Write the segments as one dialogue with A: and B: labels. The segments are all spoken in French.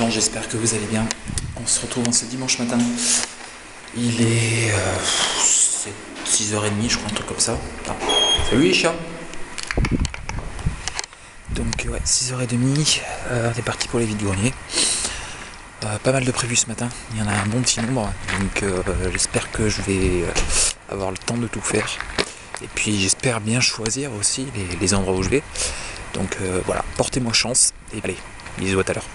A: gens, j'espère que vous allez bien. On se retrouve en ce dimanche matin. Il est 6h30, je crois, un truc comme ça. Ah. Salut les chats. Donc ouais, 6h30, on est parti pour les vides-greniers. Pas mal de prévus ce matin, il y en a un bon petit nombre. Donc j'espère que je vais avoir le temps de tout faire. Et puis j'espère bien choisir aussi les endroits où je vais. Donc voilà, portez-moi chance. Et allez, bisous, à tout à l'heure.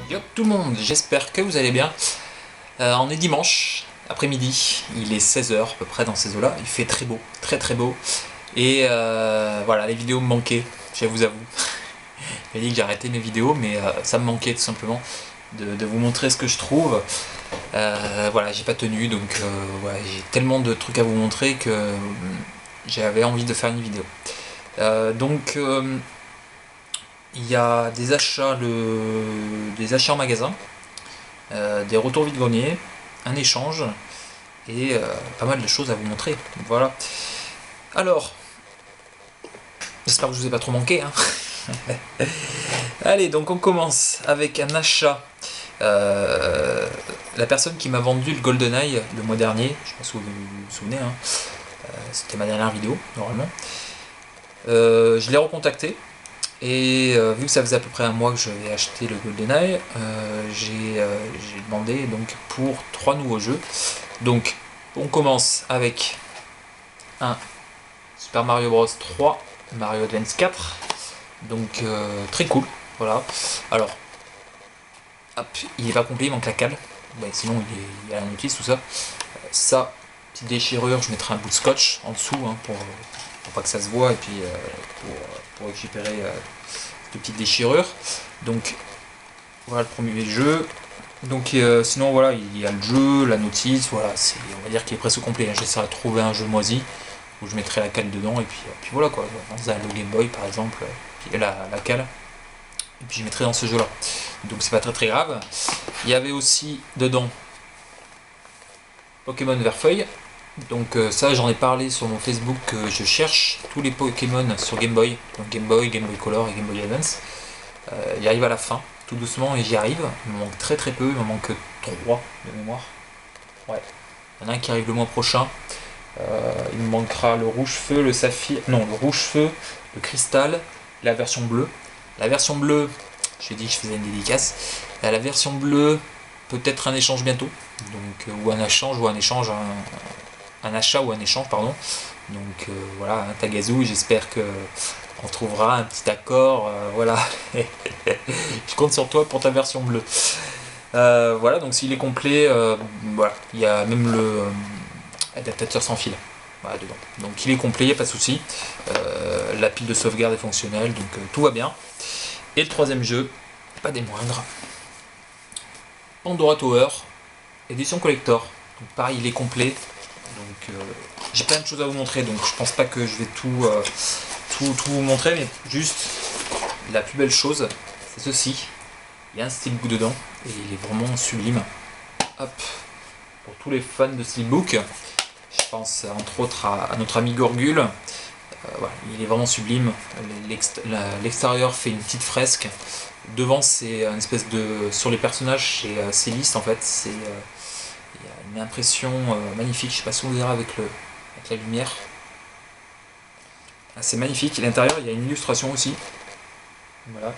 A: Yo tout le monde, j'espère que vous allez bien. On est dimanche, après-midi, il est 16h à peu près dans ces eaux-là, il fait très beau, très très beau. Et voilà, les vidéos me manquaient, je vous avoue. J'ai dit que j'arrêtais mes vidéos, mais ça me manquait tout simplement de vous montrer ce que je trouve. Voilà, j'ai pas tenu, donc voilà, j'ai tellement de trucs à vous montrer que j'avais envie de faire une vidéo. Donc il y a des achats en magasin, des retours vide-grenier, un échange et pas mal de choses à vous montrer. Donc, voilà. Alors, j'espère que je vous ai pas trop manqué. Hein. Allez, donc on commence avec un achat. La personne qui m'a vendu le GoldenEye le mois dernier, je ne sais pas si vous vous souvenez, hein, c'était ma dernière vidéo normalement. Je l'ai recontacté. Et vu que ça faisait à peu près un mois que j'avais acheté le GoldenEye, j'ai demandé donc pour 3 nouveaux jeux. Donc on commence avec un Super Mario Bros 3, Mario Advance 4. Donc très cool, voilà. Alors, hop, il n'est pas complet, il manque la cale. Ouais, sinon il y a la notice, tout ça. Ça, petite déchirure, je mettrai un bout de scotch en dessous hein, pour pas que ça se voit et puis pour récupérer cette petite déchirure. Donc voilà le premier jeu. Donc sinon voilà, il y a le jeu, la notice, voilà, on va dire qu'il est presque complet. J'essaierai de trouver un jeu moisi où je mettrai la cale dedans et puis voilà quoi. Dans un Game Boy par exemple, puis la cale. Et puis je mettrai dans ce jeu là. Donc c'est pas très très grave. Il y avait aussi dedans Pokémon Verfeuille. Donc ça j'en ai parlé sur mon Facebook que je cherche tous les Pokémon sur Game Boy, donc Game Boy Color et Game Boy Advance. J'y arrive à la fin, tout doucement et j'y arrive. Il me manque très très peu, il me manque 3 de mémoire. Ouais. Il y en a un qui arrive le mois prochain. Il me manquera le rouge feu, le saphir, non le rouge feu, le cristal, la version bleue. La version bleue, je ai dit que je faisais une dédicace. La version bleue, peut-être un échange bientôt. Donc ou un échange un achat ou un échange pardon. Donc voilà, un Tagazu, j'espère que on trouvera un petit accord, voilà. Je compte sur toi pour ta version bleue. Voilà, donc s'il est complet, voilà, il y a même le adaptateur sans fil. Voilà, dedans. Donc il est complet, il n'y a pas de souci. La pile de sauvegarde est fonctionnelle, donc tout va bien. Et le troisième jeu, pas des moindres, Pandora Tower, édition collector. Donc pareil, il est complet. Donc j'ai plein de choses à vous montrer, donc je pense pas que je vais tout vous montrer, mais juste la plus belle chose, c'est ceci. Il y a un steelbook dedans et il est vraiment sublime. Hop, pour tous les fans de steelbook, je pense entre autres à notre ami Gorgule. Voilà, il est vraiment sublime. L'extérieur fait une petite fresque. Devant, c'est une espèce de sur les personnages, c'est lisse en fait. Il y a une impression magnifique. Je sais pas si on verra avec la lumière. Ah, c'est magnifique. À l'intérieur, il y a une illustration aussi. Voilà.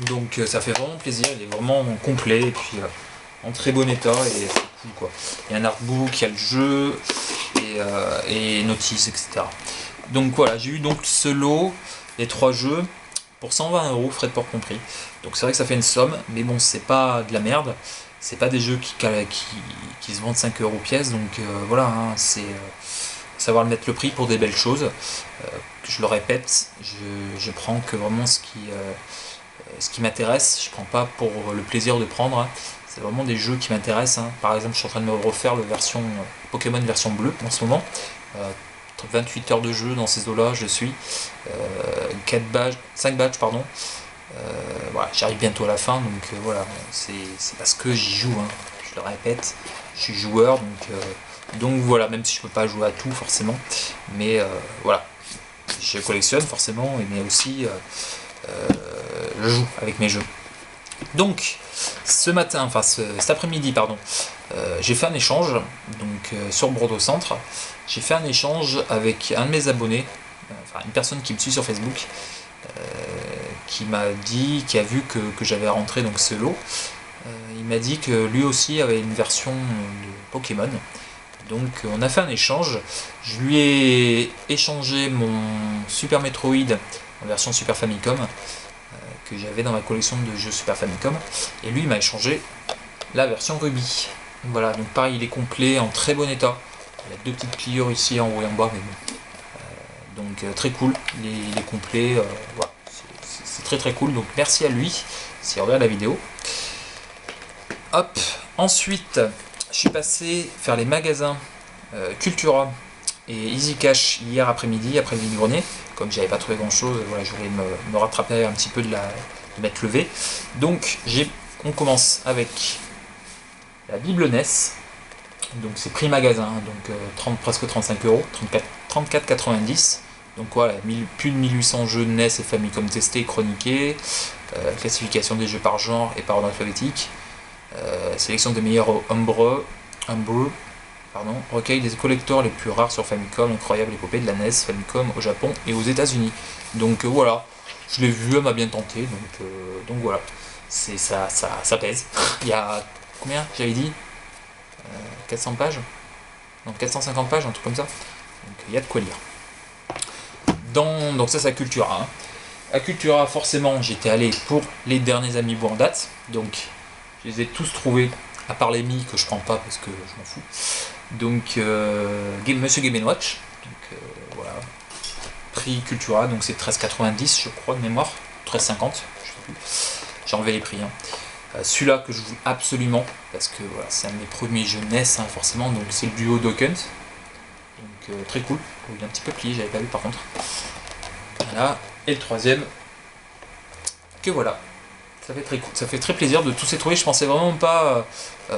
A: Donc ça fait vraiment plaisir. Il est vraiment complet et puis en très bon état et c'est cool quoi. Il y a un artbook, il y a le jeu et notices, etc. Donc voilà, j'ai eu donc ce lot, les 3 jeux, pour 120 €, frais de port compris. Donc c'est vrai que ça fait une somme, mais bon, c'est pas de la merde. C'est pas des jeux qui se vendent 5 € pièce, donc voilà, hein, c'est savoir mettre le prix pour des belles choses. Je le répète, je prends que vraiment ce qui m'intéresse. Je prends pas pour le plaisir de prendre. c'est vraiment des jeux qui m'intéressent, hein. Par exemple, je suis en train de me refaire le version Pokémon version bleue en ce moment. 28 heures de jeu dans ces eaux-là, je suis. 5 badges, pardon. Voilà, j'arrive bientôt à la fin, donc voilà, c'est parce que j'y joue, hein. Je le répète, je suis joueur, donc voilà, même si je peux pas jouer à tout forcément, mais voilà, je collectionne forcément, mais aussi je joue avec mes jeux. Donc ce matin, enfin cet après-midi, pardon, j'ai fait un échange donc sur Brodo Centre. J'ai fait un échange avec un de mes abonnés, enfin une personne qui me suit sur Facebook, qui m'a dit, qui a vu que j'avais rentré donc ce lot. Il m'a dit que lui aussi avait une version de Pokémon. Donc on a fait un échange. Je lui ai échangé mon Super Metroid en version Super Famicom que j'avais dans ma collection de jeux Super Famicom. Et lui il m'a échangé la version Ruby. Voilà, donc pareil, il est complet, en très bon état. Il y a 2 petites pliures ici en haut et en bas, mais bon. Donc très cool, il est complet. Voilà, c'est très très cool. Donc merci à lui s'il regarde la vidéo. Hop, ensuite je suis passé faire les magasins Cultura et Easy Cash hier après-midi, après le vide-grenier. Comme j'avais pas trouvé grand chose, voilà, je voulais me rattraper un petit peu de m'être levé. Donc on commence avec la Bible NES. Donc c'est prix magasin, donc presque 35 €, 34,90. Donc voilà, plus de 1800 jeux de NES et Famicom testés et chroniqués, classification des jeux par genre et par ordre alphabétique, sélection des meilleurs homebrew, recueil des collecteurs les plus rares sur Famicom, incroyable épopée de la NES, Famicom au Japon et aux États-Unis. Donc voilà, je l'ai vu, elle m'a bien tenté, donc voilà, ça pèse. Il y a combien j'avais dit 400 pages, donc 450 pages, un truc comme ça. Donc il y a de quoi lire. Donc ça c'est à Cultura, hein. À Cultura, forcément, j'étais allé pour les derniers amiibo en date. Donc je les ai tous trouvés, à part les Mi que je prends pas parce que je m'en fous. Donc Monsieur Game & Watch. Donc voilà. Prix Cultura, donc c'est 13,90 je crois de mémoire. 13,50, je sais plus. J'ai enlevé les prix, hein. Celui-là que je voulais absolument, parce que voilà, c'est un de mes premiers jeux NES, hein, forcément, donc c'est le duo Dokkan. Donc très cool. Il est un petit peu plié, j'avais pas vu par contre. Voilà. Et le troisième, que voilà. Ça fait très cool. Ça fait très plaisir de tous les trouver. Je pensais vraiment pas.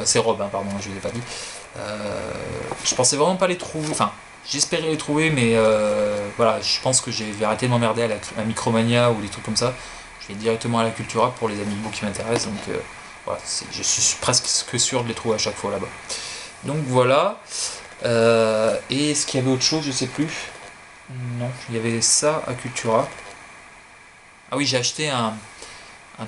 A: C'est Rob, hein, pardon, je ne l'ai pas dit. Je pensais vraiment pas les trouver. Enfin, j'espérais les trouver, mais voilà, je pense que je vais arrêter de m'emmerder à Micromania ou des trucs comme ça. Je vais directement à la Cultura pour les amiibo qui m'intéressent, donc voilà, je suis presque sûr de les trouver à chaque fois là-bas. Donc voilà. Et est-ce qu'il y avait autre chose, je sais plus. Non, il y avait ça à Cultura. Ah oui, j'ai acheté un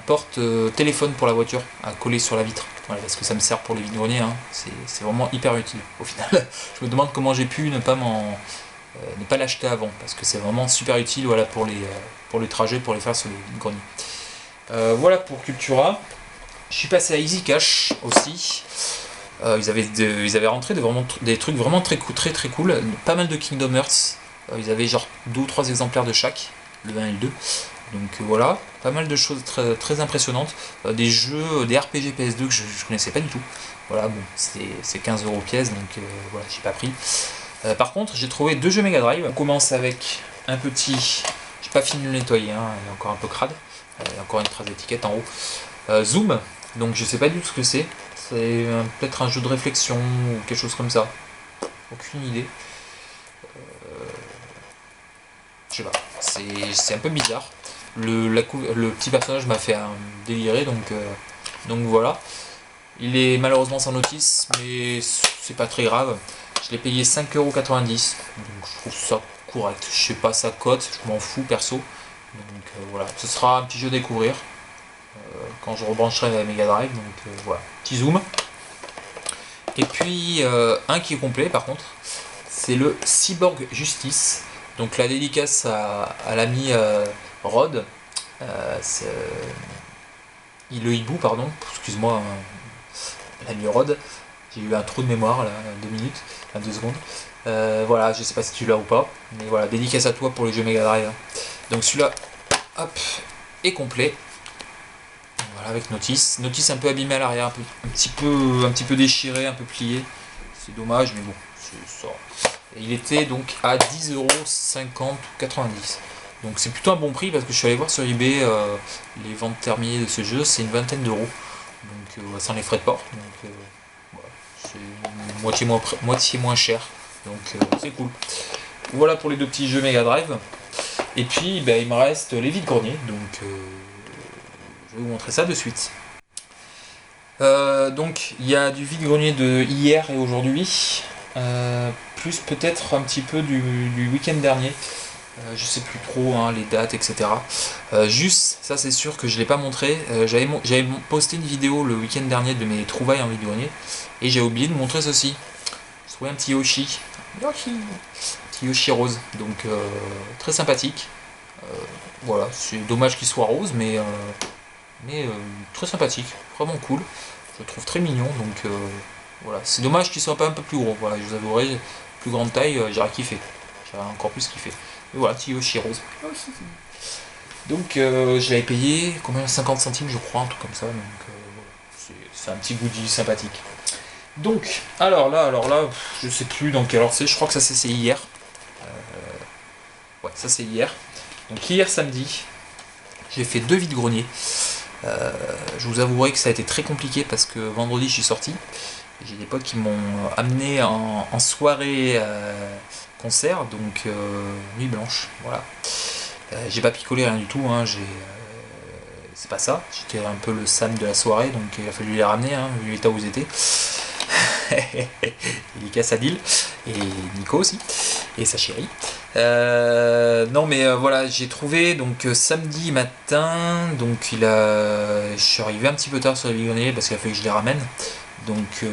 A: porte téléphone pour la voiture à coller sur la vitre. Voilà, parce que ça me sert pour les vide-greniers, hein. C'est vraiment hyper utile au final. Je me demande comment j'ai pu ne pas l'acheter avant, parce que c'est vraiment super utile, voilà, pour les trajets, pour les faire sur les vide-greniers. Voilà pour Cultura. Je suis passé à Easy Cash aussi. Ils avaient rentré des trucs vraiment très cool. Pas mal de Kingdom Hearts. Ils avaient genre 2 ou 3 exemplaires de chaque, le 1 et le 2. Donc voilà, pas mal de choses très, très impressionnantes. Des jeux, des RPG PS2 que je connaissais pas du tout. Voilà, bon, c'est 15 € pièce, donc voilà, j'ai pas pris. Par contre, j'ai trouvé 2 jeux Mega Drive. On commence avec un petit. J'ai pas fini de le nettoyer, hein, il est encore un peu crade. Il y a encore une trace d'étiquette en haut. Zoom, donc je sais pas du tout ce que c'est. C'est peut-être un jeu de réflexion ou quelque chose comme ça. Aucune idée. Je sais pas. C'est un peu bizarre. Le petit personnage m'a fait délirer, donc voilà. Il est malheureusement sans notice, mais c'est pas très grave. Je l'ai payé 5,90 €, donc je trouve ça correct. Je sais pas sa cote, je m'en fous perso. Donc voilà, ce sera un petit jeu à découvrir quand je rebrancherai la Mega Drive. Donc voilà, petit zoom. Et puis un qui est complet par contre, c'est le Cyborg Justice. Donc la dédicace à l'ami Rod, le hibou, pardon, excuse-moi, l'ami Rod, j'ai eu un trou de mémoire là, 2 minutes, 2 secondes. Voilà, je sais pas si tu l'as ou pas, mais voilà, dédicace à toi pour les jeux Mega Drive. Donc celui-là, hop, est complet. Voilà, avec notice. Notice un peu abîmé à l'arrière, un petit peu déchiré, un peu plié. C'est dommage, mais bon, c'est ça. Et il était donc à 10,50€ ou 90. Donc c'est plutôt un bon prix parce que je suis allé voir sur eBay les ventes terminées de ce jeu, c'est une vingtaine d'euros. Donc sans les frais de port. Donc voilà, c'est moitié moins cher. Donc c'est cool. Voilà pour les deux petits jeux Mega Drive. Et puis ben, il me reste les vides-greniers. Donc je vais vous montrer ça de suite. Donc il y a du vide-grenier de hier et aujourd'hui. Plus peut-être un petit peu du week-end dernier. Je sais plus trop hein, les dates, etc. Juste, ça c'est sûr que je ne l'ai pas montré. J'avais posté une vidéo le week-end dernier de mes trouvailles en vide-grenier. Et j'ai oublié de montrer ceci. J'ai trouvé un petit Yoshi. Petit Yoshi rose. Donc très sympathique. Voilà, c'est dommage qu'il soit rose, mais très sympathique. Vraiment cool. Je le trouve très mignon. Donc voilà, c'est dommage qu'il soit pas un peu plus gros. Voilà, je vous avouerai, plus grande taille, j'aurais kiffé. J'aurais encore plus kiffé. Et voilà, petit Yoshi rose. Donc je l'avais payé combien, 50 centimes je crois, un truc comme ça. Donc c'est un petit goodie sympathique. Donc, alors là, je sais plus dans quelle heure c'est, je crois que ça c'est hier. Ouais, ça c'est hier. Donc hier samedi, j'ai fait 2 vides-greniers. Je vous avouerai que ça a été très compliqué parce que vendredi je suis sorti. J'ai des potes qui m'ont amené en soirée concert, donc nuit blanche, voilà. J'ai pas picolé rien du tout, hein, c'est pas ça. J'étais un peu le Sam de la soirée, donc il a fallu les ramener, hein, vu l'état où ils étaient. Dédicace à Sadil et Nico aussi et sa chérie. Non mais voilà, j'ai trouvé donc samedi matin, donc je suis arrivé un petit peu tard sur les vides-greniers parce qu'il a fallu que je les ramène. Donc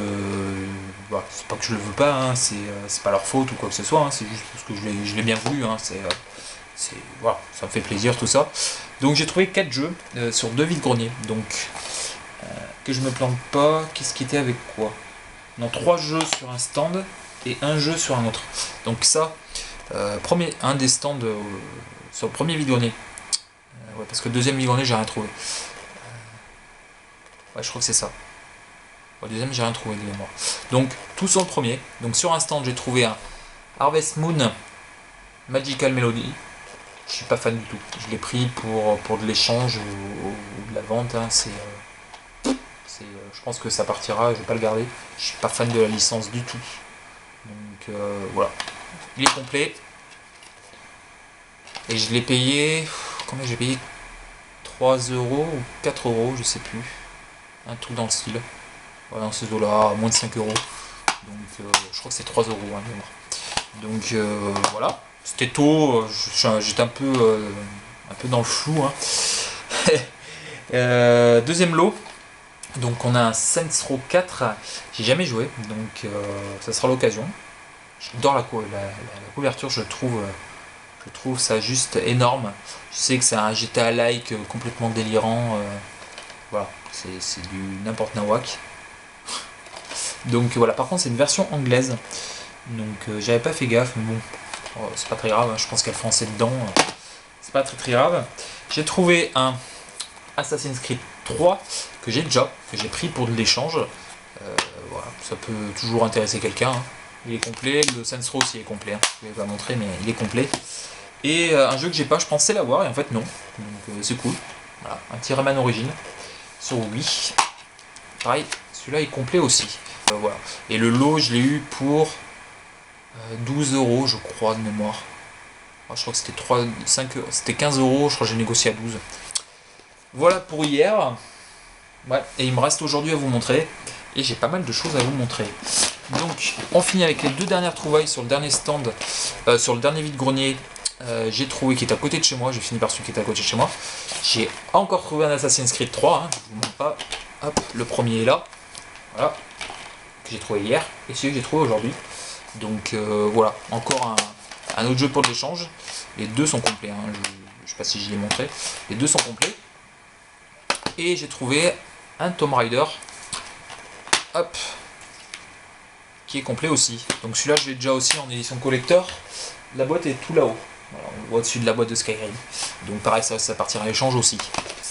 A: voilà, c'est pas que je le veux pas, hein, c'est pas leur faute ou quoi que ce soit, hein, c'est juste parce que je l'ai bien voulu, hein, voilà, ça me fait plaisir tout ça. Donc j'ai trouvé 4 jeux sur 2 vides-greniers, donc que je me plante pas, qu'est-ce qui était avec quoi? Non, 3 jeux sur un stand et un jeu sur un autre. Donc ça, un des stands sur le premier vide-grenier. Ouais, parce que le deuxième vide-grenier, j'ai rien trouvé. Ouais, je crois que c'est ça. Au deuxième, j'ai rien trouvé de mémoire. Donc, tout sur le premier. Donc, sur un stand, j'ai trouvé un Harvest Moon Magical Melody. Je suis pas fan du tout. Je l'ai pris pour de l'échange ou de la vente. Hein. Je pense que ça partira. Je vais pas le garder. Je suis pas fan de la licence du tout. Donc, voilà. Il est complet. Et je l'ai payé. Combien j'ai payé? 3 euros ou 4 euros, je sais plus. Un truc dans le style. Voilà, dans ces eaux-là, moins de 5 euros. Donc je crois que c'est 3 euros, hein, donc voilà. C'était tôt, j'étais un peu dans le flou. Hein. Deuxième lot. Donc on a un Saints Row 4. J'ai jamais joué, donc ça sera l'occasion. J'adore la couverture, je trouve ça juste énorme. Je sais que c'est un GTA-like complètement délirant. Voilà, c'est du n'importe nawak. Donc voilà, par contre c'est une version anglaise. Donc j'avais pas fait gaffe, mais bon, c'est pas très grave, hein, je pense qu'il y a le français dedans. C'est pas très grave. J'ai trouvé un Assassin's Creed 3 que j'ai pris pour de l'échange. Voilà, ça peut toujours intéresser quelqu'un. Hein. Il est complet, le Saints Row aussi est complet. Hein. Je vais pas montrer, mais il est complet. Et un jeu que j'ai pas, je pensais l'avoir, et en fait non. Donc c'est cool. Voilà, un petit Rayman Origins sur Wii. Pareil, celui-là est complet aussi. Voilà. Et le lot, je l'ai eu pour 12 euros, je crois, de mémoire. Je crois que c'était 15 euros, je crois que j'ai négocié à 12. Voilà pour hier. Ouais, et il me reste aujourd'hui à vous montrer. Et j'ai pas mal de choses à vous montrer. Donc, on finit avec les 2 dernières trouvailles sur le dernier stand, sur le dernier vide-grenier. J'ai trouvé qui est à côté de chez moi. J'ai fini par celui qui est à côté de chez moi. J'ai encore trouvé un Assassin's Creed 3. Hein, je vous montre pas. Hop, le premier est là. Voilà. Que j'ai trouvé hier. Et celui que j'ai trouvé aujourd'hui. Donc voilà, encore un autre jeu pour de l'échange. Les deux sont complets. Hein, je sais pas si je l'ai montré. Les deux sont complets. Et j'ai trouvé un Tomb Raider. Hop. Qui est complet aussi. Donc celui-là, je l'ai déjà aussi en édition collector. La boîte est tout là-haut. Voilà, on le voit au-dessus de la boîte de Skyrim. Donc pareil, ça partira à l'échange aussi.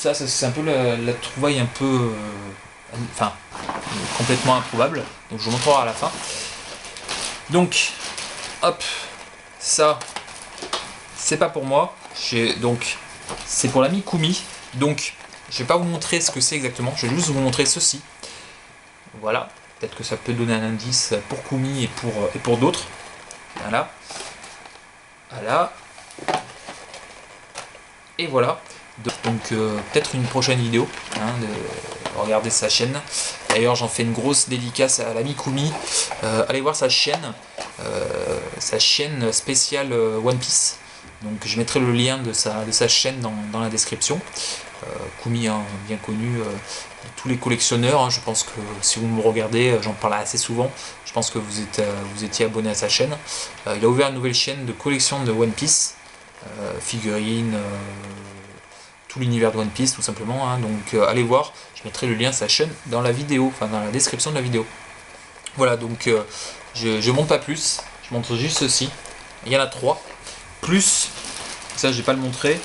A: ça c'est un peu la trouvaille un peu... enfin, complètement improbable. Donc je vous montrerai à la fin. Donc, hop, ça, c'est pas pour moi. Donc, c'est pour l'ami Kumi. Donc, je vais pas vous montrer ce que c'est exactement. Je vais juste vous montrer ceci. Voilà. Peut-être que ça peut donner un indice pour Kumi et pour d'autres. Voilà. Voilà. Et voilà. Donc peut-être une prochaine vidéo, hein, de regarder sa chaîne. D'ailleurs j'en fais une grosse dédicace à l'ami Kumi. Allez voir sa chaîne spéciale One Piece. Donc je mettrai le lien de sa chaîne dans la description. Kumi, hein, bien connu de tous les collectionneurs, hein. Je pense que si vous me regardez, j'en parle assez souvent. Je pense que vous étiez abonné à sa chaîne. Il a ouvert une nouvelle chaîne de collection de One Piece, figurines, tout l'univers de One Piece tout simplement, hein. Donc allez voir, je mettrai le lien de sa chaîne dans la vidéo, enfin dans la description de la vidéo. Voilà, donc je montre pas plus, je montre juste ceci. Il y en a 3, plus, ça je vais pas le montrer,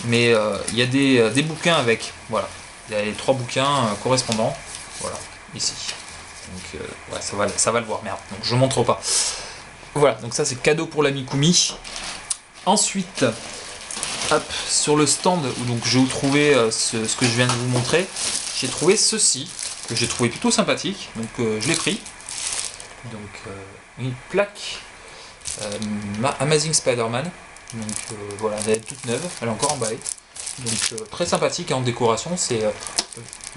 A: mais il y a des bouquins avec, voilà. Il y a les 3 bouquins correspondants, voilà, ici. Donc ouais, ça va le voir, merde, donc je montre pas. Voilà, donc ça c'est cadeau pour l'ami Kumi. Ensuite, hop, sur le stand où donc je vais vous trouver ce que je viens de vous montrer, j'ai trouvé ceci, que j'ai trouvé plutôt sympathique, donc je l'ai pris. Donc une plaque Amazing Spider-Man, donc voilà, elle est toute neuve, elle est encore emballée. Donc très sympathique, hein, en décoration, il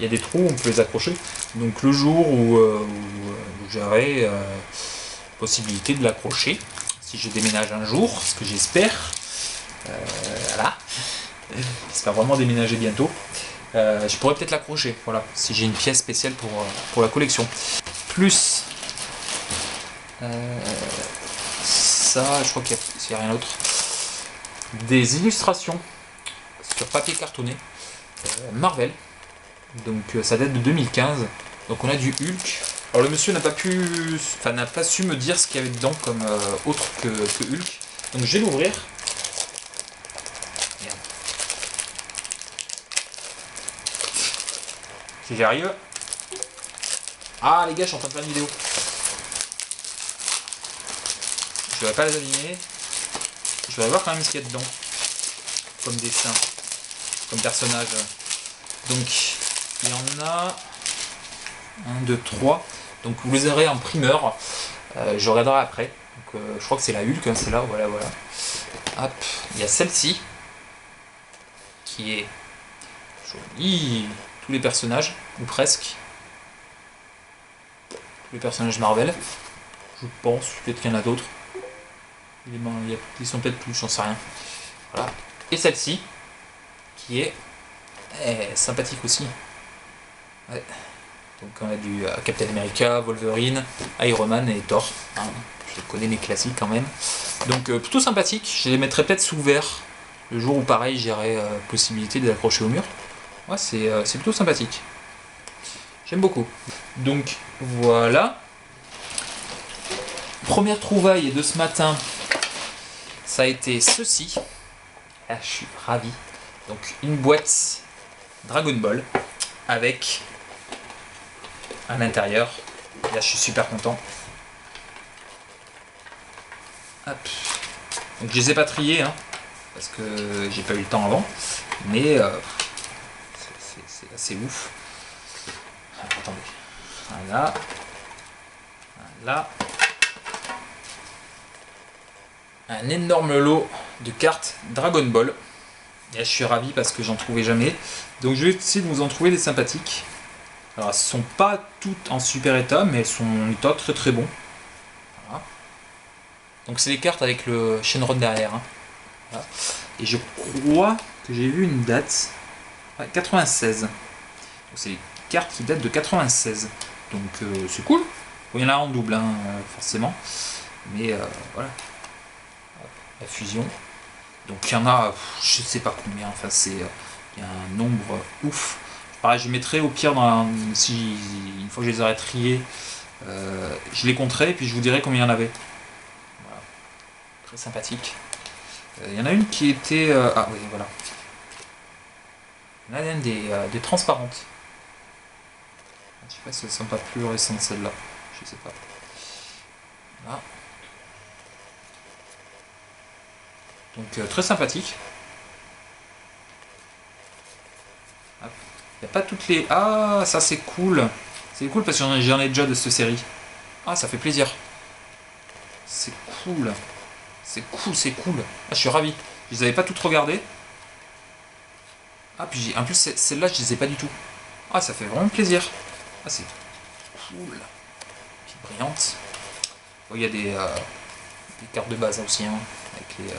A: y a des trous, on peut les accrocher. Donc le jour où j'aurai possibilité de l'accrocher, si je déménage un jour, ce que j'espère. Voilà, j'espère vraiment déménager bientôt. Je pourrais peut-être l'accrocher, voilà, si j'ai une pièce spéciale pour la collection. Plus ça, je crois qu'il n'y a rien d'autre. Des illustrations sur papier cartonné Marvel. Donc ça date de 2015. Donc on a du Hulk. Alors le monsieur n'a pas su me dire ce qu'il y avait dedans comme autre que Hulk. Donc je vais l'ouvrir. Si j'y arrive. Ah les gars, je suis en train de faire une vidéo. Je ne vais pas les aligner. Je vais voir quand même ce qu'il y a dedans. Comme dessin. Comme personnage. Donc il y en a 1, 2, 3. Donc vous les aurez en primeur. Je regarderai après. Donc, je crois que c'est la Hulk, hein, c'est là, voilà. Hop, il y a celle-ci. Qui est jolie. Tous les personnages, ou presque. Tous les personnages Marvel. Je pense, peut-être qu'il y en a d'autres. Ils sont peut-être plus, j'en sais rien. Voilà. Et celle-ci, qui est sympathique aussi. Ouais. Donc on a du Captain America, Wolverine, Iron Man et Thor. Hein. Je connais les classiques quand même. Donc plutôt sympathique. Je les mettrai peut-être sous verre le jour où pareil j'aurai possibilité de l'accrocher au mur. Ouais, c'est plutôt sympathique. J'aime beaucoup. Donc voilà. Première trouvaille de ce matin, ça a été ceci. Ah, je suis ravi. Donc une boîte Dragon Ball avec à l'intérieur. Là je suis super content. Hop. Donc je les ai pas triés, hein, parce que j'ai pas eu le temps avant. Mais c'est assez ouf. Alors, attendez. Voilà. Voilà. Un énorme lot de cartes Dragon Ball. Et là, je suis ravi parce que j'en trouvais jamais. Donc je vais essayer de vous en trouver des sympathiques. Alors elles sont pas toutes en super état, mais elles sont en état très très bon. Voilà. Donc c'est les cartes avec le Shenron derrière. Hein. Voilà. Et je crois que j'ai vu une date. Ouais, 96. Donc c'est les cartes qui datent de 96. Donc c'est cool. Bon, il y en a en double, hein, forcément. Mais voilà. La fusion. Donc il y en a, je sais pas combien, enfin il y a un nombre ouf. Pareil, je mettrai au pire, si une fois que je les aurai triés, je les compterai et puis je vous dirai combien il y en avait. Voilà. Très sympathique. Il y en a une qui était... ah oui, voilà. Il y en a même des transparentes. Je sais pas si elles sont pas plus récentes celles-là. Je sais pas. Là. Donc très sympathique. Il n'y a pas toutes les... Ah, ça c'est cool. C'est cool parce que j'en ai déjà de cette série. Ah, ça fait plaisir. C'est cool. C'est cool, c'est cool. Ah, je suis ravi. Je les avais pas toutes regardées. Ah, puis en plus, celles-là, je les ai pas du tout. Ah, ça fait vraiment plaisir. Ah, c'est cool. Puis brillante. Bon, il y a des cartes de base aussi, hein, avec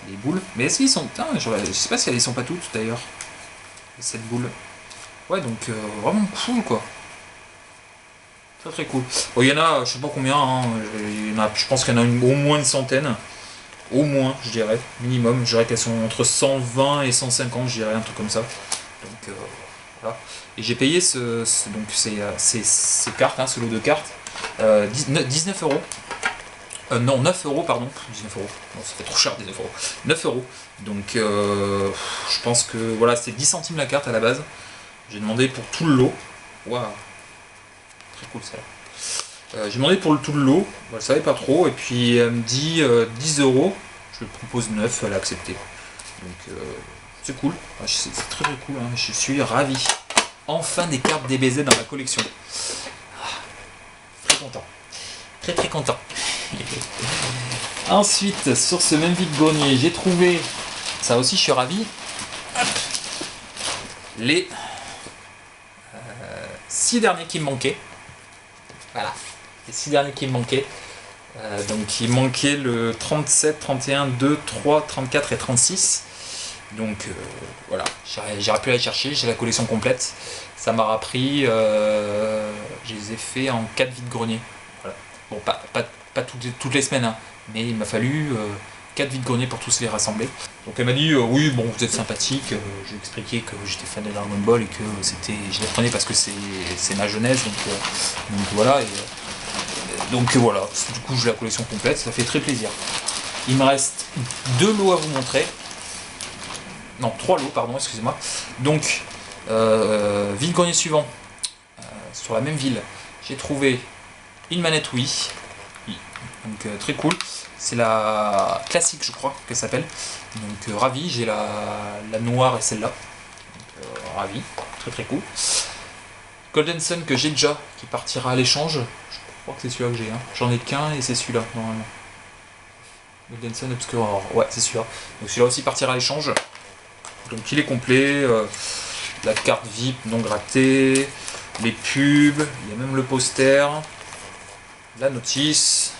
A: les boules. Mais est-ce qu'ils sont... Putain, je sais pas si elles sont pas toutes, d'ailleurs. Cette boule. Ouais, donc vraiment cool, quoi. Très très cool. Bon, il y en a, je sais pas combien, hein, je pense qu'il y en a au moins une centaine. Au moins, je dirais, minimum. Je dirais qu'elles sont entre 120 et 150, je dirais, un truc comme ça. Donc voilà. Et j'ai payé donc ces cartes, hein, ce lot de cartes, 19 euros. Non, 9 euros, pardon. 19 euros. Non, ça fait trop cher, 19 euros. 9 euros. Donc je pense que voilà, c'est 10 centimes la carte à la base. J'ai demandé pour tout le lot. Waouh. Très cool ça. J'ai demandé pour tout le lot, elle savait pas trop, et puis elle me dit 10 euros, je lui propose 9, elle a accepté. Donc c'est cool, c'est très très cool, hein. Je suis ravi. Enfin des cartes DBZ dans ma collection. Très content. Très très content. Ensuite, sur ce même vide-grenier, j'ai trouvé, ça aussi je suis ravi, hop, les 6 derniers qui me manquaient. Voilà. Les 6 derniers qui me manquaient. Donc il manquait le 37, 31, 2, 3, 34 et 36. Donc voilà, j'aurais pu aller chercher, j'ai la collection complète. Ça m'aura pris, je les ai fait en 4 vides-greniers. Voilà. Bon, pas toutes les semaines, hein, mais il m'a fallu 4 vides-greniers pour tous les rassembler. Donc elle m'a dit oui, bon, vous êtes sympathique. Je lui ai expliqué que j'étais fan de Dragon Ball et que je les prenais parce que c'est ma jeunesse. Donc voilà. Donc voilà, du coup j'ai la collection complète, ça fait très plaisir. Il me reste 2 lots à vous montrer. Non, 3 lots, pardon, excusez-moi. Donc, vide-grenier suivant, sur la même ville, j'ai trouvé une manette Wii. Donc très cool. C'est la classique, je crois, qu'elle s'appelle. Donc ravi, j'ai la noire et celle-là. Donc ravi, très très cool. Golden Sun que j'ai déjà, qui partira à l'échange. Je crois que c'est celui-là que j'ai. Hein. J'en ai qu'un et c'est celui-là, normalement. Golden Sun Obscure Aurore. Ouais, c'est celui-là. Donc celui-là aussi partira à l'échange. Donc il est complet. La carte VIP non grattée. Les pubs. Il y a même le poster. La notice.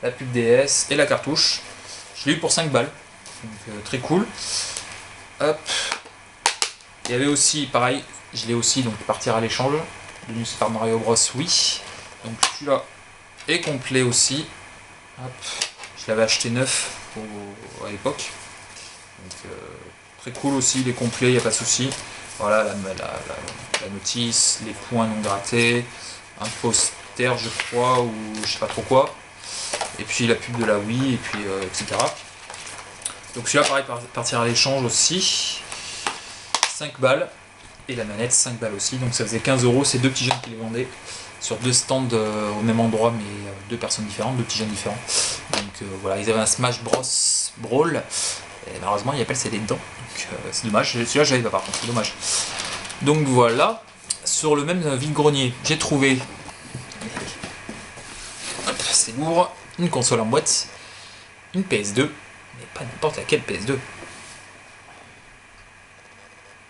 A: La pub DS et la cartouche. Je l'ai eu pour 5 balles. Donc très cool. Hop. Il y avait aussi, pareil, je l'ai aussi, donc partira à l'échange. De New Super Mario Bros. Oui. Donc celui-là est complet aussi. Hop. Je l'avais acheté neuf à l'époque. Donc très cool aussi, il est complet, il n'y a pas de souci. Voilà la notice, les points non grattés, un poster je crois, ou je sais pas trop quoi. Et puis la pub de la Wii, et puis etc. Donc celui-là pareil partira à l'échange aussi. 5 balles. Et la manette 5 balles aussi. Donc ça faisait 15 euros, c'est 2 petits jeunes qui les vendaient. Sur 2 stands au même endroit, mais 2 personnes différentes, 2 petits jeunes différents. Donc voilà, ils avaient un Smash Bros Brawl. Et malheureusement, il n'y a pas le CD dedans. Donc c'est dommage. Celui-là, je l'avais pas par contre, c'est dommage. Donc voilà. Sur le même vide-grenier, j'ai trouvé. Hop, c'est lourd. Une console en boîte. Une PS2. Mais pas n'importe laquelle PS2.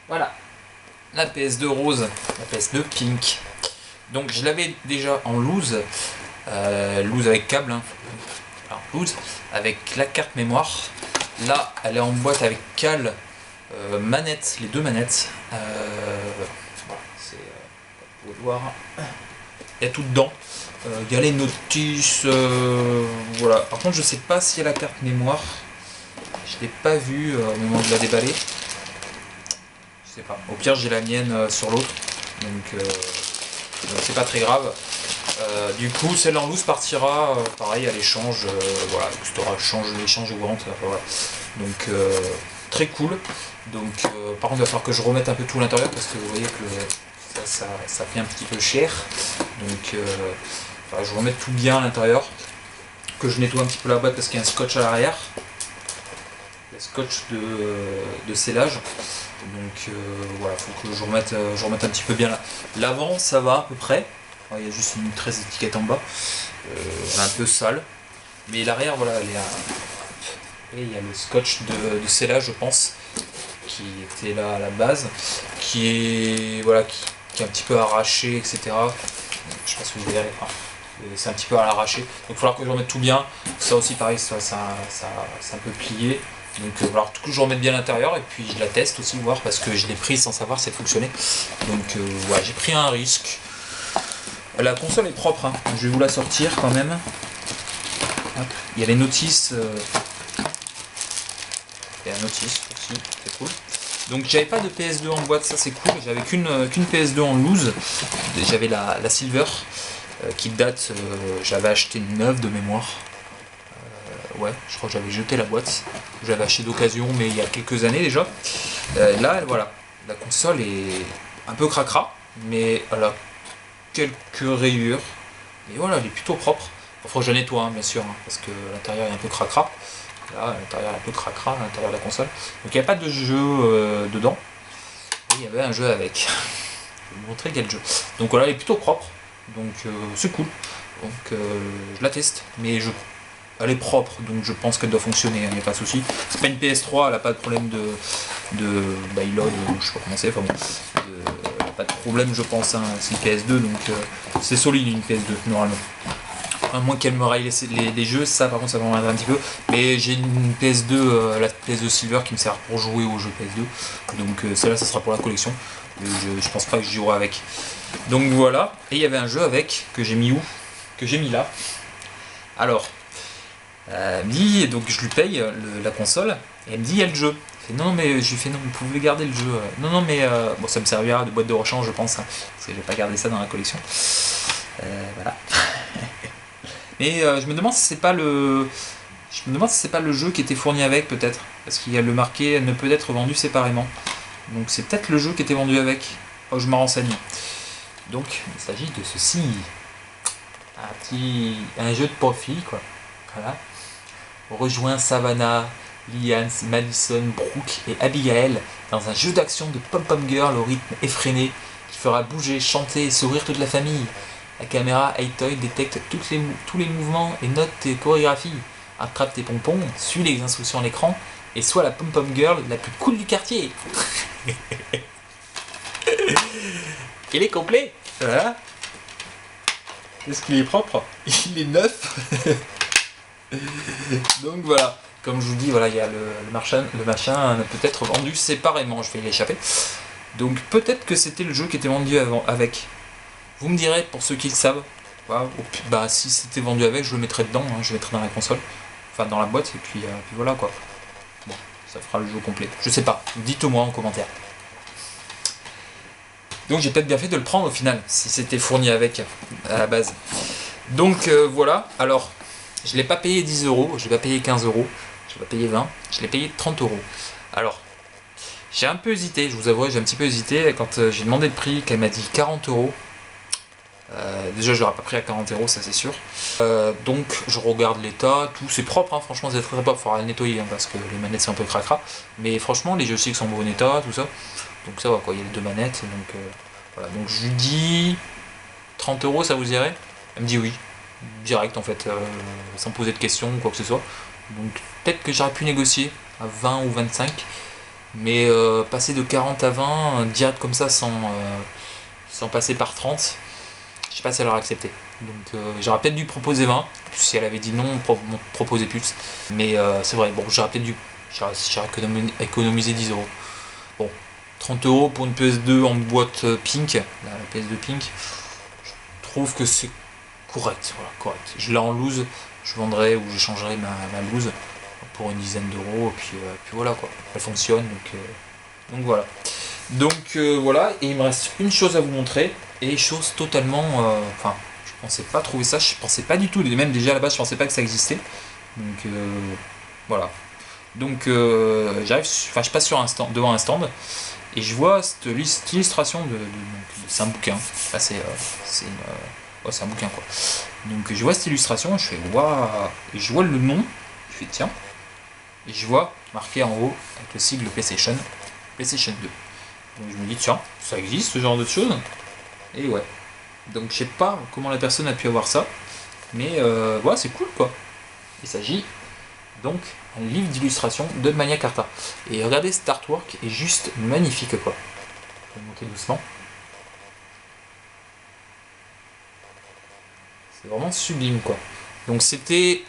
A: Voilà. La PS2 rose. La PS2 pink. Donc je l'avais déjà en loose. Loose avec câble. Hein. Alors, loose avec la carte mémoire. Là, elle est en boîte avec cale, manette, les 2 manettes. Voilà, c'est, vous pouvez voir. Il y a tout dedans. Il y a les notices. Voilà. Par contre, je sais pas s'il y a la carte mémoire. Je l'ai pas vue au moment de la déballer. Je sais pas. Au pire, j'ai la mienne sur l'autre. Donc c'est pas très grave. Du coup, celle en loose partira pareil à l'échange. Voilà, c'était l'échange ou vente. Voilà. Donc très cool. Donc par contre il va falloir que je remette un peu tout l'intérieur parce que vous voyez que ça fait un petit peu cher. Donc je remette tout bien à l'intérieur, que je nettoie un petit peu la boîte parce qu'il y a un scotch à l'arrière, le scotch de scellage. Donc voilà, faut que je remette un petit peu bien là. L'avant ça va à peu près, il y a juste une 13 étiquette en bas, elle est un peu sale, mais l'arrière voilà, et il y a le scotch de scellage je pense, qui était là à la base, qui est voilà, qui est un petit peu arraché, etc. Je sais pas si vous verrez, c'est un petit peu à l'arraché, donc il va falloir que je remette tout bien. Ça aussi pareil, c'est un peu plié. Donc il va falloir que je remette bien l'intérieur et puis je la teste aussi, voir, parce que je l'ai prise sans savoir si elle fonctionnait. Donc ouais, j'ai pris un risque. La console est propre, hein. Je vais vous la sortir quand même. Hop. Il y a les notices. Il y a un notice aussi, c'est cool. Donc j'avais pas de PS2 en boîte, ça c'est cool. J'avais qu'une PS2 en loose. J'avais la Silver qui date, j'avais acheté une neuve de mémoire. Ouais, je crois que j'avais jeté la boîte. J'avais acheté d'occasion, mais il y a quelques années déjà. Là, voilà, la console est un peu cracra, mais elle a quelques rayures. Et voilà, elle est plutôt propre. Il faut que je la nettoie, hein, bien sûr, hein, parce que l'intérieur est un peu cracra. Là, l'intérieur est un peu cracra, l'intérieur de la console. Donc il n'y a pas de jeu dedans. Et il y avait un jeu avec. Je vais vous montrer quel jeu. Donc voilà, elle est plutôt propre. Donc c'est cool. Donc je la teste. Mais elle est propre, donc je pense qu'elle doit fonctionner, il n'y a pas de souci. C'est pas une PS3, elle n'a pas de problème de byload, je sais pas comment c'est, enfin bon, pas de problème je pense, hein. C'est une PS2, donc c'est solide une PS2 normalement. À moins qu'elle me raille les jeux, ça par contre ça m'emmerderait un petit peu. Mais j'ai une PS2, la PS2 Silver qui me sert pour jouer aux jeux PS2. Donc celle-là ça sera pour la collection. Je pense pas que j'y jouerai avec. Donc voilà, et il y avait un jeu avec, que j'ai mis où? Que j'ai mis là. Alors, elle me dit, donc je lui paye la console, et elle me dit il y a le jeu. Je fais, non mais je lui fais non, vous pouvez garder le jeu. Non non mais bon, ça me servira de boîte de rechange je pense, hein, parce que je vais pas garder ça dans la collection. Voilà. Mais je me demande si c'est pas le jeu qui était fourni avec, peut-être, parce qu'il y a le marqué ne peut être vendu séparément. Donc c'est peut-être le jeu qui était vendu avec. Oh, je m'en renseigne. Donc il s'agit de ceci, un jeu de profil quoi. Voilà. On rejoint Savannah, Liane, Madison, Brooke et Abigail dans un jeu d'action de pom-pom girl au rythme effréné qui fera bouger, chanter et sourire toute la famille. La caméra Hi-Toy détecte tous les mouvements et note tes chorégraphies. Attrape tes pompons, suis les instructions à l'écran et sois la pom-pom girl la plus cool du quartier. Il est complet. Voilà. Est-ce qu'il est propre? Il est neuf. Donc voilà, comme je vous dis, voilà, il y a le machin peut être vendu séparément, je vais l'échapper. Donc peut-être que c'était le jeu qui était vendu avec. Vous me direz, pour ceux qui le savent, voilà, bah, si c'était vendu avec, je le mettrais dedans, hein, je le mettrais dans la console, enfin dans la boîte, et puis voilà quoi. Bon, ça fera le jeu complet. Je sais pas, dites-moi en commentaire. Donc j'ai peut-être bien fait de le prendre au final, si c'était fourni avec à la base. Donc voilà, alors je ne l'ai pas payé 10 euros, je l'ai pas payé 15 euros, je l'ai pas payé 20, je l'ai payé 30 euros. Alors, j'ai un peu hésité, je vous avouerai, j'ai un petit peu hésité quand j'ai demandé le prix, qu'elle m'a dit 40 euros. Déjà, je l'aurais pas pris à 40 euros, ça c'est sûr. Donc, je regarde l'état, tout, c'est propre, hein, franchement, c'est très propre, il faudra le nettoyer hein, parce que les manettes c'est un peu cracra. Mais franchement, les joysticks sont en bon état, tout ça. Donc, ça va quoi, il y a les deux manettes. Donc, voilà, donc je lui dis 30 euros, ça vous irait? Elle me dit oui. Direct en fait, sans poser de questions ou quoi que ce soit. Donc peut-être que j'aurais pu négocier à 20 ou 25, mais passer de 40 à 20 direct comme ça sans passer par 30, je sais pas si elle aurait accepté. Donc j'aurais peut-être dû proposer 20, si elle avait dit non, proposer plus. Mais c'est vrai, bon, j'aurais peut-être dû, j'aurais économisé 10 euros. Bon, 30 euros pour une PS2 en boîte pink, la PS2 pink, je trouve que c'est correct, voilà, correct. Je l'ai en loose, je vendrai ou j'échangerai ma loose pour une dizaine d'euros, et puis voilà quoi. Elle fonctionne, donc voilà. Donc voilà, et il me reste une chose à vous montrer, et chose totalement, enfin, je pensais pas trouver ça, je pensais pas du tout, même déjà à la base je pensais pas que ça existait. Donc voilà. Donc je passe sur un stand, devant un stand et je vois cette illustration c'est un bouquin. Enfin, c'est un bouquin quoi. Donc je vois cette illustration, je fais waouh, et je vois le nom, je fais tiens, et je vois marqué en haut avec le sigle PlayStation 2. Donc je me dis tiens, ça existe ce genre de choses. Et ouais. Donc je sais pas comment la personne a pu avoir ça, mais voilà, c'est cool quoi. Il s'agit donc d'un livre d'illustration de Magna Carta. Et regardez, cet artwork est juste magnifique quoi. Je vais monter doucement. C'est vraiment sublime quoi. Donc c'était,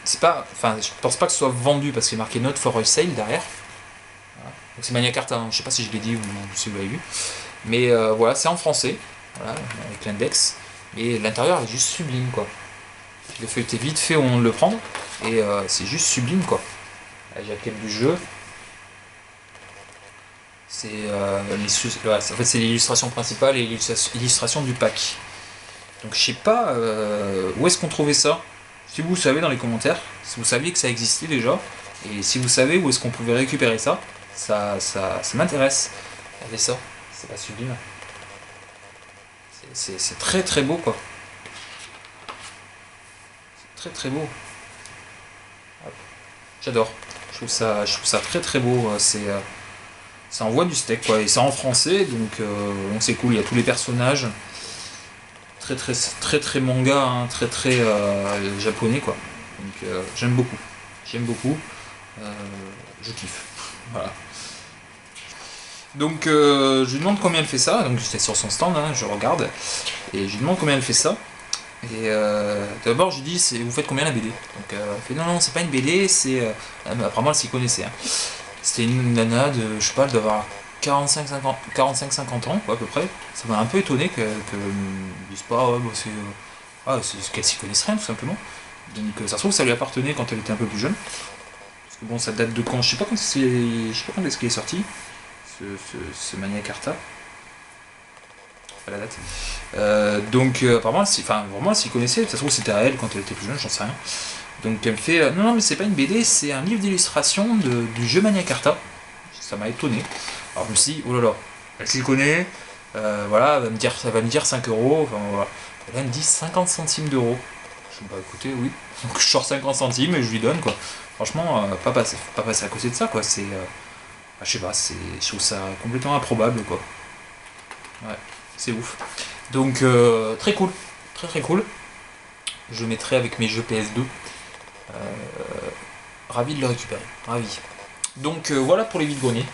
A: c'est pas, enfin je pense pas que ce soit vendu parce qu'il est marqué Not for Sale derrière. Voilà. Donc c'est Magna Carta, hein. Je sais pas si je l'ai dit ou si vous l'avez vu, mais voilà, c'est en français, voilà, avec l'index. Et l'intérieur est juste sublime quoi. Je l'ai feuilleté vite fait au moment de le prendre et c'est juste sublime quoi. La jaquette du jeu. C'est en fait c'est l'illustration principale et l'illustration du pack. Donc je sais pas où est-ce qu'on trouvait ça. Si vous savez dans les commentaires, si vous saviez que ça existait déjà, et si vous savez où est-ce qu'on pouvait récupérer ça, ça m'intéresse. Regardez ça, c'est pas sublime. C'est très très beau quoi. C'est très très beau. J'adore. Je trouve ça très très beau. Ça envoie du steak quoi. Et c'est en français, donc c'est cool. Il y a tous les personnages. Très très très très manga, hein, très très japonais quoi. Donc j'aime beaucoup. J'aime beaucoup. Je kiffe. Voilà. Donc je lui demande combien elle fait ça. Donc j'étais sur son stand, hein, je regarde. Et je lui demande combien elle fait ça. Et d'abord je lui dis vous faites combien la BD. Donc elle fait non c'est pas une BD, c'est apparemment elle s'y connaissait. Hein. C'était une nana de je sais pas, elle doit avoir 45-50 ans quoi, à peu près. Ça m'a un peu étonné qu'elle me dise pas ouais, c'est qu'elle s'y connaisse rien tout simplement. Donc ça se trouve ça lui appartenait quand elle était un peu plus jeune. Parce que bon ça date de quand, je sais pas quand est-ce qu'il est sorti ce Magna Carta. Pas la date. Donc apparemment vraiment elle s'y connaissait, ça se trouve c'était à elle quand elle était plus jeune, j'en sais rien. Donc elle me fait non mais c'est pas une BD, c'est un livre d'illustration du jeu Magna Carta. Ça m'a étonné. Alors je me suis dit oh là là, elle s'y connaît, voilà, ça va me dire 5 euros, enfin voilà. Et là elle me dit 50 centimes d'euros. Je dis bah écoutez oui. Donc je sors 50 centimes et je lui donne quoi. Franchement pas passer à côté de ça quoi, c'est je sais pas, je trouve ça complètement improbable quoi. Ouais, c'est ouf. Donc très cool, très très cool. Je mettrai avec mes jeux PS2. Ravi de le récupérer, ravi. Donc voilà pour les vides-greniers.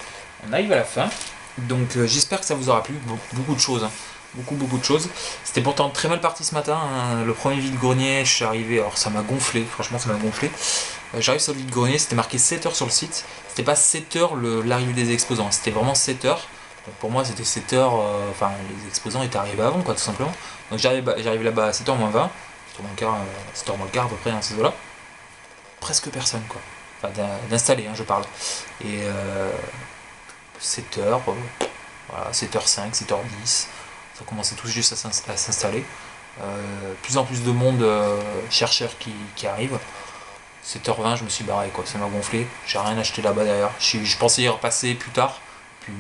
A: On arrive à la fin. Donc j'espère que ça vous aura plu. Beaucoup de choses, hein. Beaucoup de choses. C'était pourtant très mal parti ce matin. Hein. Le premier vide-grenier, je suis arrivé. Alors ça m'a gonflé, franchement ça m'a gonflé. J'arrive sur le vide-grenier, c'était marqué 7h sur le site. C'était pas 7h l'arrivée des exposants, c'était vraiment 7h. Donc pour moi c'était 7h, enfin les exposants étaient arrivés avant quoi tout simplement. Donc j'arrive là-bas à 7h moins 20, 7h moins le quart à peu près dans ces eaux-là. Presque personne quoi. Enfin d'installer hein, je parle. Et 7h, voilà, 7h05, 7h10, ça commençait tout juste à s'installer. Plus en plus de monde chercheurs qui arrivent. 7h20 je me suis barré quoi, ça m'a gonflé, j'ai rien acheté là-bas d'ailleurs. Je pensais y repasser plus tard, puis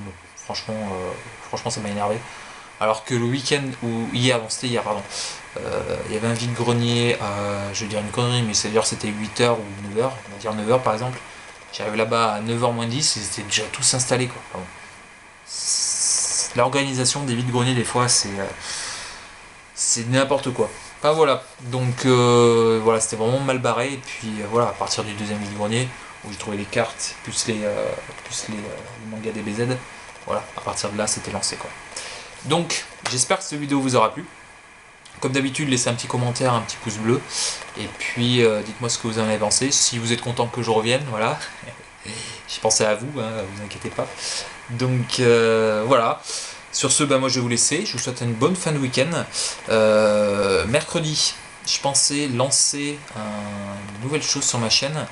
A: franchement ça m'a énervé. Alors que le week-end, ou hier, c'était hier pardon, il y avait un vide-grenier à, je vais dire une connerie, mais c'est-à-dire c'était 8h ou 9h, on va dire 9h par exemple. J'arrive là-bas à 9h moins 10 et c'était déjà tous installés quoi. Enfin, bon. L'organisation des vide-greniers des fois c'est n'importe quoi. Enfin voilà, donc voilà, c'était vraiment mal barré. Et puis voilà, à partir du deuxième vide-grenier, où j'ai trouvé les cartes, plus les mangas DBZ, voilà, à partir de là, c'était lancé quoi. Donc, j'espère que cette vidéo vous aura plu. Comme d'habitude, laissez un petit commentaire, un petit pouce bleu. Et puis, dites-moi ce que vous en avez pensé. Si vous êtes content que je revienne, voilà. J'ai pensé à vous, hein, vous inquiétez pas. Donc, voilà. Sur ce, moi je vais vous laisser, je vous souhaite une bonne fin de week-end. Mercredi, je pensais lancer une nouvelle chose sur ma chaîne,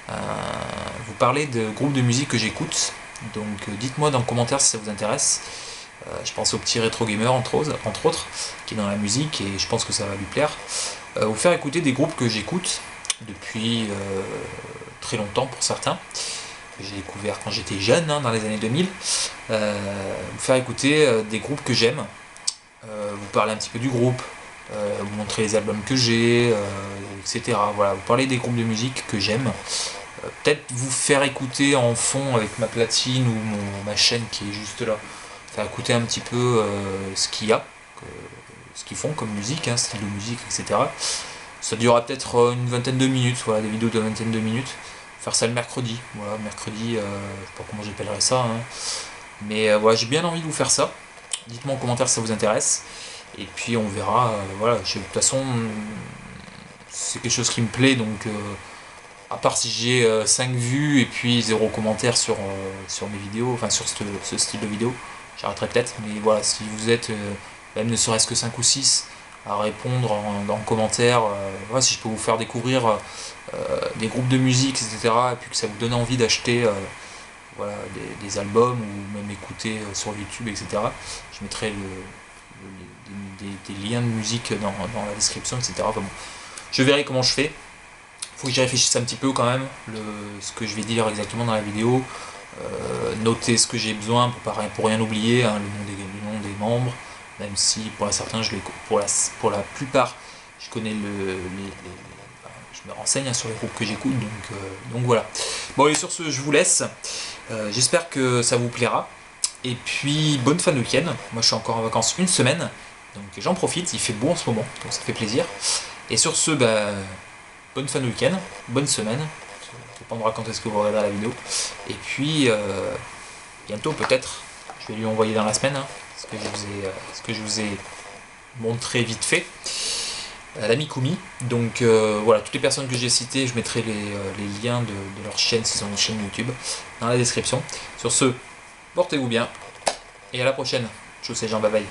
A: vous parler de groupes de musique que j'écoute. Donc dites-moi dans les commentaires si ça vous intéresse. Je pense au petit Rétro Gamer entre autres, qui est dans la musique et je pense que ça va lui plaire. Vous faire écouter des groupes que j'écoute depuis très longtemps pour certains, que j'ai découvert quand j'étais jeune, hein, dans les années 2000, vous faire écouter des groupes que j'aime, vous parler un petit peu du groupe, vous montrer les albums que j'ai, etc. Voilà, vous parler des groupes de musique que j'aime, peut-être vous faire écouter en fond avec ma platine ou ma chaîne qui est juste là, faire écouter un petit peu ce qu'il y a, ce qu'ils font comme musique, hein, style de musique, etc. Ça durera peut-être une vingtaine de minutes, voilà, des vidéos de vingtaine de minutes. Faire ça le mercredi, voilà, mercredi, je sais pas comment j'appellerais ça, hein. Mais voilà, j'ai bien envie de vous faire ça. Dites-moi en commentaire si ça vous intéresse. Et puis on verra, voilà, de toute façon, c'est quelque chose qui me plaît, donc à part si j'ai 5 vues et puis 0 commentaire sur mes vidéos, enfin sur ce style de vidéo, j'arrêterai peut-être. Mais voilà, si vous êtes même ne serait-ce que 5 ou 6 à répondre en commentaire, voilà, si je peux vous faire découvrir des groupes de musique, etc., et puis que ça vous donne envie d'acheter voilà, des albums ou même écouter sur YouTube, etc., je mettrai des liens de musique dans la description, etc. Enfin bon, je verrai comment je fais. Faut que j'y réfléchisse un petit peu quand même, ce que je vais dire exactement dans la vidéo, noter ce que j'ai besoin pour rien oublier, hein, le nom des membres, même si pour certains, pour la plupart, je connais je me renseigne, hein, sur les groupes que j'écoute, donc voilà. Bon, et sur ce, je vous laisse. J'espère que ça vous plaira. Et puis, bonne fin de week-end. Moi, je suis encore en vacances une semaine, donc j'en profite. Il fait beau en ce moment, donc ça fait plaisir. Et sur ce, bonne fin de week-end, bonne semaine. Ça dépendra quand est-ce que vous regarderez la vidéo. Et puis, bientôt peut-être, je vais lui envoyer dans la semaine, hein, ce que je vous ai montré vite fait. L'ami Kumi. Donc voilà, toutes les personnes que j'ai citées, je mettrai les liens de leur chaîne, s'ils ont une chaîne YouTube, dans la description. Sur ce, portez-vous bien, et à la prochaine. Tchuss les gens, bye bye.